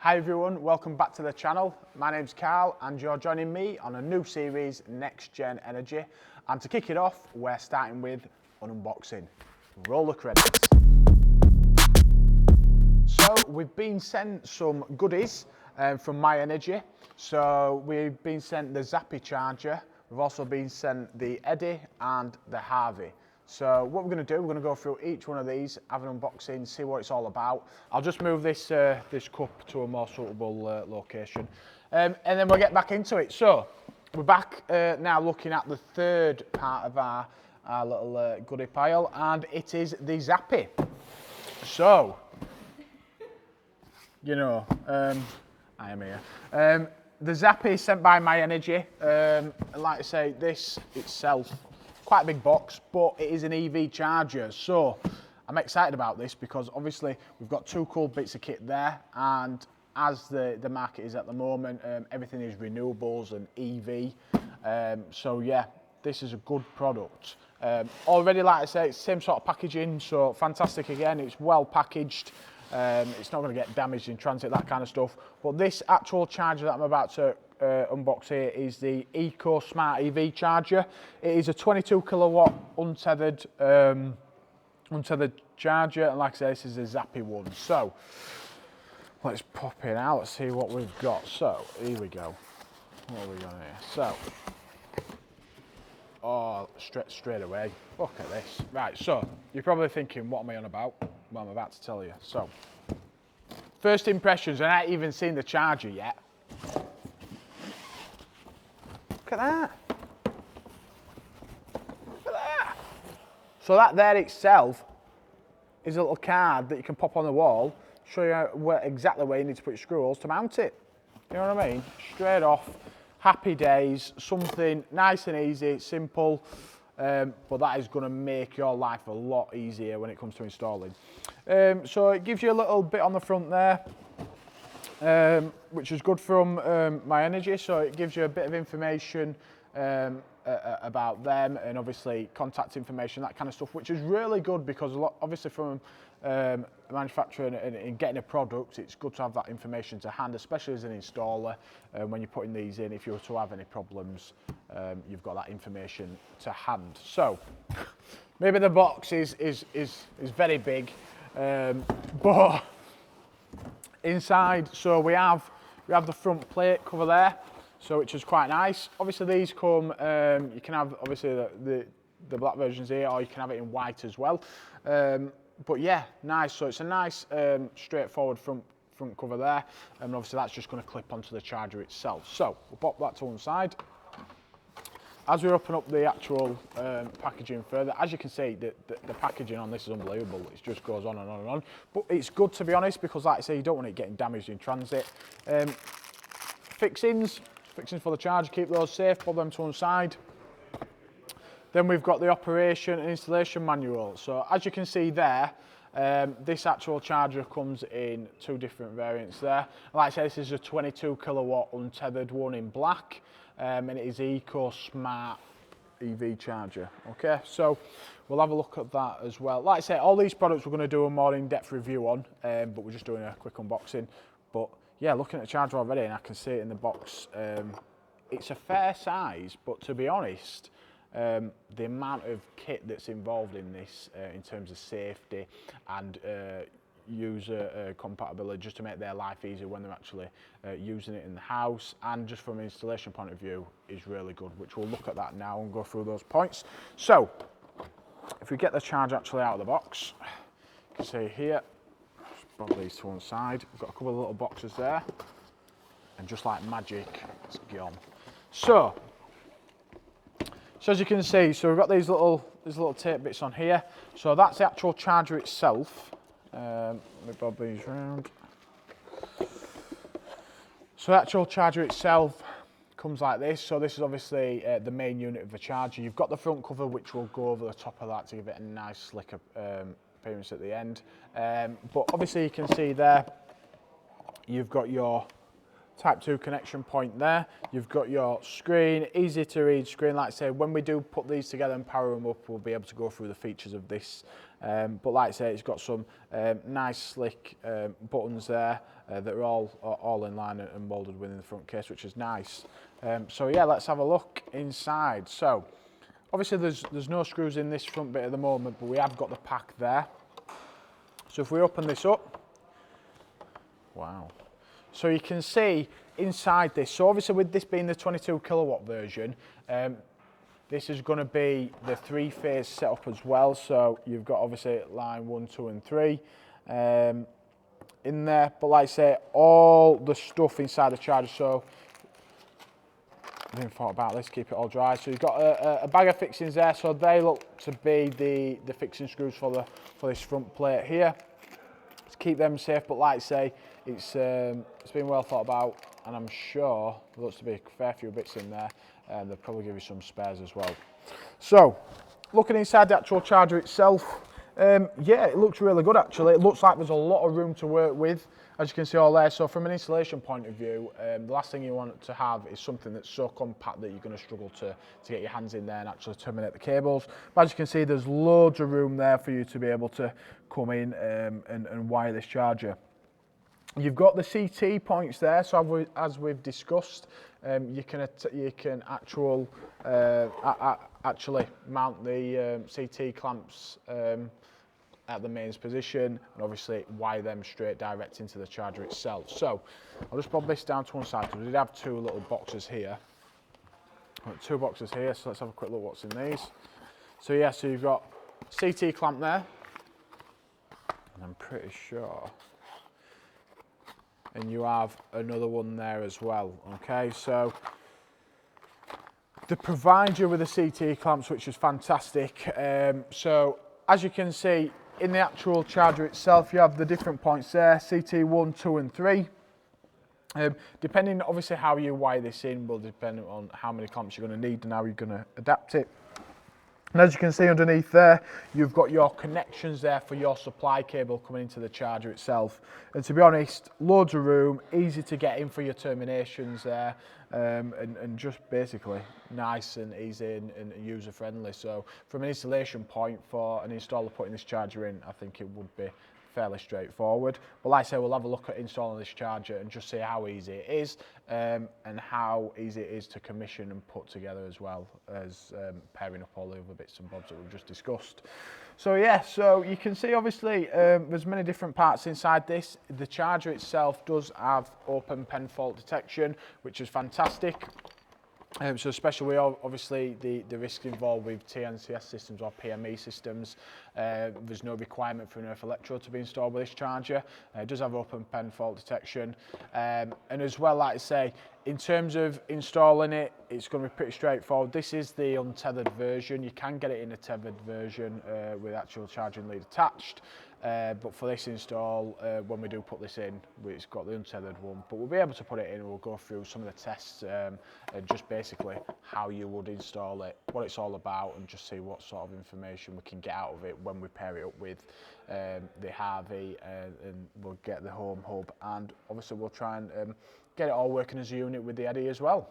Hi everyone, welcome back to the channel. My name's Carl and you're joining me on a new series, Next Gen Energy. And to kick it off, we're starting with an unboxing. Roll the credits. So we've been sent some goodies from myenergi. So we've been sent the Zappi charger. We've also been sent the Eddie and the Harvey. So what we're going to do, we're going to go through each one of these, have an unboxing, see what it's all about. I'll just move this this cup to a more suitable location, and then we'll get back into it. So we're back now looking at the third part of our little goodie pile, and it is the Zappi. So, you know, I am here. The Zappi is sent by myenergi, and like I say, this itself, quite a big box, but it is an EV charger. So I'm excited about this because obviously we've got two cool bits of kit there, and as the market is at the moment, everything is renewables and EV. So yeah, this is a good product. Already, like I say, it's the same sort of packaging, so fantastic again, it's well packaged. It's not going to get damaged in transit, that kind of stuff. But this actual charger that I'm about to unbox here is the Eco Smart EV charger. It is a 22 kilowatt untethered charger, and like I say, this is a Zappi one. So let's pop it out, let's see what we've got. So here we go. What have we got here? So, oh, straight away, look at this. Right, so you're probably thinking, what am I on about? Well, I'm about to tell you. So, first impressions, and I haven't even seen the charger yet. Look at that. Look at that. So that there itself is a little card that you can pop on the wall, show you exactly where you need to put your screw holes to mount it. You know what I mean? Straight off, happy days, something nice and easy, simple, but that is going to make your life a lot easier when it comes to installing. So it gives you a little bit on the front there, which is good from myenergi. So it gives you a bit of information about them, and obviously contact information, that kind of stuff, which is really good because obviously from manufacturing and getting a product, it's good to have that information to hand, especially as an installer. When you're putting these in, if you were to have any problems, you've got that information to hand. So maybe the box is very big, but inside, so we have the front plate cover there, so which is quite nice. Obviously these come, you can have obviously the black versions here, or you can have it in white as well. But yeah, nice. So it's a nice straightforward front cover there, and obviously that's just going to clip onto the charger itself. So we'll pop that to one side. As we open up the actual packaging further, as you can see, the packaging on this is unbelievable. It just goes on and on and on. But it's good, to be honest, because like I say, you don't want it getting damaged in transit. Fixings for the charger, keep those safe, put them to one side. Then we've got the operation and installation manual. So as you can see there, this actual charger comes in two different variants there. Like I said, this is a 22 kilowatt untethered one in black, and it is Eco Smart EV charger. Okay, so we'll have a look at that as well. Like I say, all these products we're going to do a more in-depth review on, but we're just doing a quick unboxing. But yeah, looking at the charger already, and I can see it in the box. It's a fair size, but to be honest, the amount of kit that's involved in this in terms of safety and user compatibility, just to make their life easier when they're actually using it in the house, and just from an installation point of view, is really good, which we'll look at that now and go through those points. So if we get the charger actually out of the box, you can see here, just pop these to one side. We've got a couple of little boxes there, and just like magic, it's gone. So as you can see, so we've got these little tape bits on here. So that's the actual charger itself. Let me bob these round. So the actual charger itself comes like this. So this is obviously the main unit of the charger. You've got the front cover, which will go over the top of that to give it a nice slick appearance at the end. But obviously you can see there, you've got your Type 2 connection point there. You've got your screen, easy to read screen. Like I say, when we do put these together and power them up, we'll be able to go through the features of this But like I say, it's got some nice slick buttons there that are all in line and moulded within the front case, which is nice. So yeah, let's have a look inside. So obviously there's no screws in this front bit at the moment, but we have got the pack there. So if we open this up, wow. So you can see inside this, so obviously with this being the 22 kilowatt version, this is going to be the 3-phase setup as well. So you've got obviously line 1, 2 and 3 in there. But like I say, all the stuff inside the charger, so I didn't thought about this, keep it all dry. So you've got a bag of fixings there, so they look to be the fixing screws for this front plate here. To keep them safe, but like I say, it's been well thought about, and I'm sure there looks to be a fair few bits in there, and they'll probably give you some spares as well. So, looking inside the actual charger itself, yeah, it looks really good actually. It looks like there's a lot of room to work with, as you can see all there. So from an installation point of view, the last thing you want to have is something that's so compact that you're going to struggle to get your hands in there and actually terminate the cables. But as you can see, there's loads of room there for you to be able to come in and wire this charger. You've got the CT points there, so as we've discussed, you can actually mount the CT clamps at the mains position, and obviously wire them straight direct into the charger itself. So I'll just bob this down to one side, because we did have two little boxes here. Two boxes here, so let's have a quick look what's in these. So yeah, so you've got CT clamp there, and I'm pretty sure, and you have another one there as well. Okay, so they provide you with the CT clamps, which is fantastic. So as you can see, in the actual charger itself, you have the different points there, CT1, 2 and 3. Depending obviously how you wire this in will depend on how many clamps you're going to need and how you're going to adapt it. And as you can see underneath there, you've got your connections there for your supply cable coming into the charger itself. And to be honest, loads of room, easy to get in for your terminations there, and just basically nice and easy and user friendly. So from an installation point for an installer putting this charger in, I think it would be fairly straightforward. But like I say, we'll have a look at installing this charger and just see how easy it is, and how easy it is to commission and put together, as well as pairing up all the other bits and bobs that we've just discussed. So yeah, so you can see obviously there's many different parts inside this. The charger itself does have open pen fault detection, which is fantastic. So especially obviously the risk involved with TNCS systems or PME systems, there's no requirement for an earth electrode to be installed with this charger. It does have open pen fault detection, and as well, like I say, in terms of installing it, it's going to be pretty straightforward. This is the untethered version. You can get it in a tethered version with actual charging lead attached. But for this install, when we do put this in, it's got the untethered one, but we'll be able to put it in and we'll go through some of the tests and just basically how you would install it, what it's all about, and just see what sort of information we can get out of it when we pair it up with the Harvey, and we'll get the home hub, and obviously we'll try and get it all working as a unit with the Eddy as well.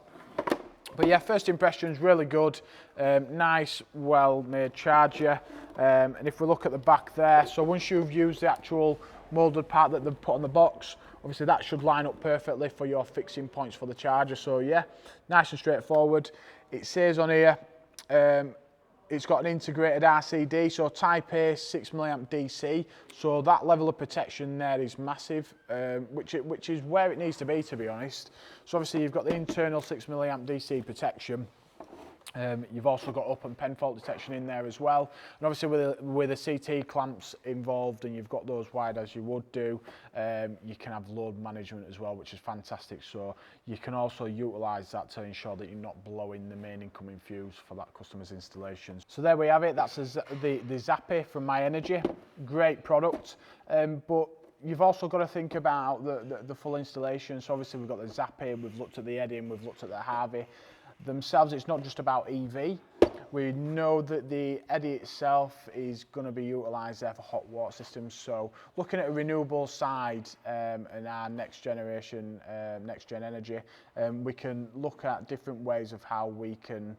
But yeah, first impressions really good, nice, well-made charger. And if we look at the back there, so once you've used the actual moulded part that they've put on the box, obviously that should line up perfectly for your fixing points for the charger. So yeah, nice and straightforward. It says on here, it's got an integrated RCD, so Type A 6 milliamp DC. So that level of protection there is massive, which is where it needs to be honest. So obviously you've got the internal 6 milliamp DC protection. You've also got open pen fault detection in there as well, and obviously with the CT clamps involved, and you've got those wired as you would do, you can have load management as well, which is fantastic. So you can also utilise that to ensure that you're not blowing the main incoming fuse for that customer's installation. So there we have it. That's the Zappi from myenergi. Great product, but you've also got to think about the full installation. So obviously we've got the Zappi, we've looked at the Eddy, and we've looked at the Harvey. Themselves, it's not just about EV. We know that the Eddy itself is going to be utilised there for hot water systems. So looking at a renewable side and our next gen energy, we can look at different ways of how we can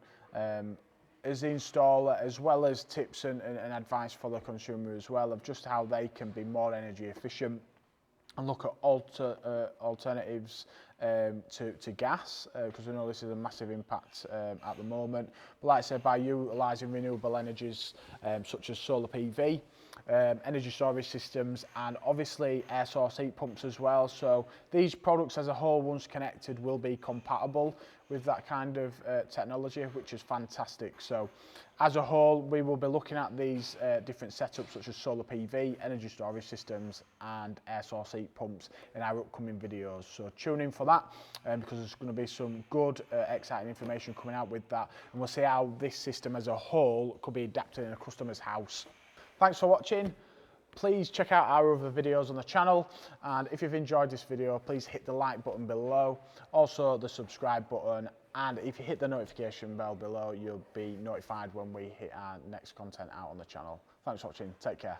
as the installer, as well as tips and advice for the consumer as well, of just how they can be more energy efficient and look at alternatives to gas, because we know this is a massive impact at the moment. But like I said, by utilising renewable energies such as solar PV, energy storage systems, and obviously air source heat pumps as well. So these products as a whole, once connected, will be compatible with that kind of technology, which is fantastic. So as a whole, we will be looking at these different setups such as solar PV, energy storage systems and air source heat pumps in our upcoming videos. So tune in for that because there's going to be some good exciting information coming out with that, and we'll see how this system as a whole could be adapted in a customer's house. Thanks for watching. Please check out our other videos on the channel, and if you've enjoyed this video, please hit the like button below, also the subscribe button, and if you hit the notification bell below, you'll be notified when we hit our next content out on the channel. Thanks for watching. Take care.